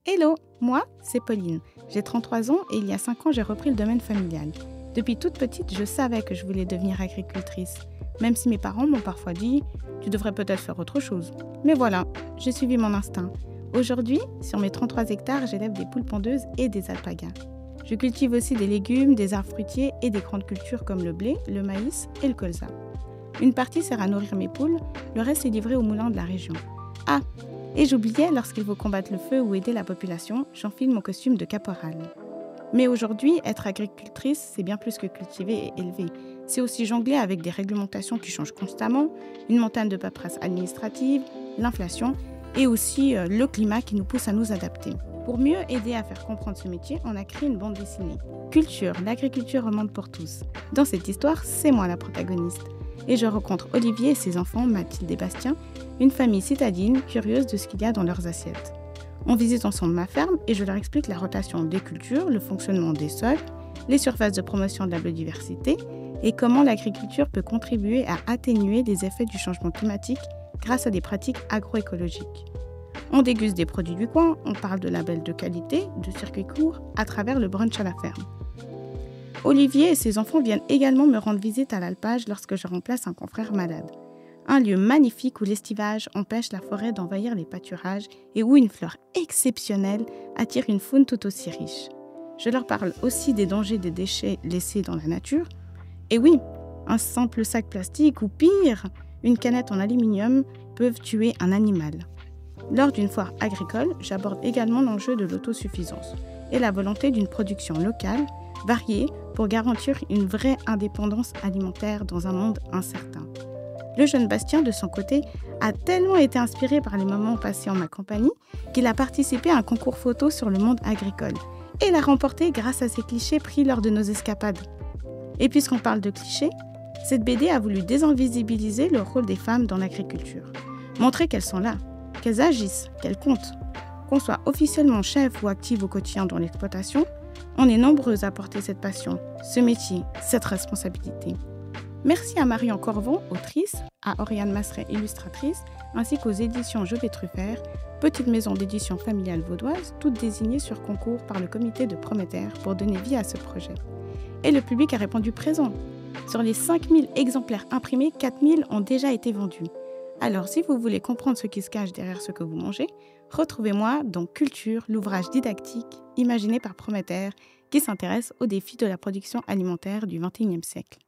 Hello, moi, c'est Pauline. J'ai 33 ans et il y a 5 ans, j'ai repris le domaine familial. Depuis toute petite, je savais que je voulais devenir agricultrice, même si mes parents m'ont parfois dit « tu devrais peut-être faire autre chose ». Mais voilà, j'ai suivi mon instinct. Aujourd'hui, sur mes 33 hectares, j'élève des poules pondeuses et des alpagas. Je cultive aussi des légumes, des arbres fruitiers et des grandes cultures comme le blé, le maïs et le colza. Une partie sert à nourrir mes poules, le reste est livré aux moulins de la région. Ah, et j'oubliais, lorsqu'il faut combattre le feu ou aider la population, j'enfile mon costume de caporal. Mais aujourd'hui, être agricultrice, c'est bien plus que cultiver et élever. C'est aussi jongler avec des réglementations qui changent constamment, une montagne de paperasse administrative, l'inflation et aussi le climat qui nous pousse à nous adapter. Pour mieux aider à faire comprendre ce métier, on a créé une bande dessinée. Culture, l'agriculture remonte pour tous. Dans cette histoire, c'est moi la protagoniste. Et je rencontre Olivier et ses enfants, Mathilde et Bastien, une famille citadine curieuse de ce qu'il y a dans leurs assiettes. On visite ensemble ma ferme et je leur explique la rotation des cultures, le fonctionnement des sols, les surfaces de promotion de la biodiversité et comment l'agriculture peut contribuer à atténuer les effets du changement climatique grâce à des pratiques agroécologiques. On déguste des produits du coin, on parle de labels de qualité, de circuits courts, à travers le brunch à la ferme. Olivier et ses enfants viennent également me rendre visite à l'alpage lorsque je remplace un confrère malade. Un lieu magnifique où l'estivage empêche la forêt d'envahir les pâturages et où une fleur exceptionnelle attire une faune tout aussi riche. Je leur parle aussi des dangers des déchets laissés dans la nature. Et oui, un simple sac plastique ou pire, une canette en aluminium peuvent tuer un animal. Lors d'une foire agricole, j'aborde également l'enjeu de l'autosuffisance et la volonté d'une production locale, variée, pour garantir une vraie indépendance alimentaire dans un monde incertain. Le jeune Bastien, de son côté, a tellement été inspiré par les moments passés en ma compagnie qu'il a participé à un concours photo sur le monde agricole et l'a remporté grâce à ses clichés pris lors de nos escapades. Et puisqu'on parle de clichés, cette BD a voulu désinvisibiliser le rôle des femmes dans l'agriculture, montrer qu'elles sont là, qu'elles agissent, qu'elles comptent. Qu'on soit officiellement chef ou active au quotidien dans l'exploitation, on est nombreuses à porter cette passion, ce métier, cette responsabilité. Merci à Marion Corvon, autrice, à Oriane Masseret, illustratrice, ainsi qu'aux éditions Jobé Truffert, petite maison d'édition familiale vaudoise, toutes désignées sur concours par le comité de Prométhère pour donner vie à ce projet. Et le public a répondu présent. Sur les 5000 exemplaires imprimés, 4000 ont déjà été vendus. Alors, si vous voulez comprendre ce qui se cache derrière ce que vous mangez, retrouvez-moi dans Culture, l'ouvrage didactique imaginé par Prométhère qui s'intéresse aux défis de la production alimentaire du XXIe siècle.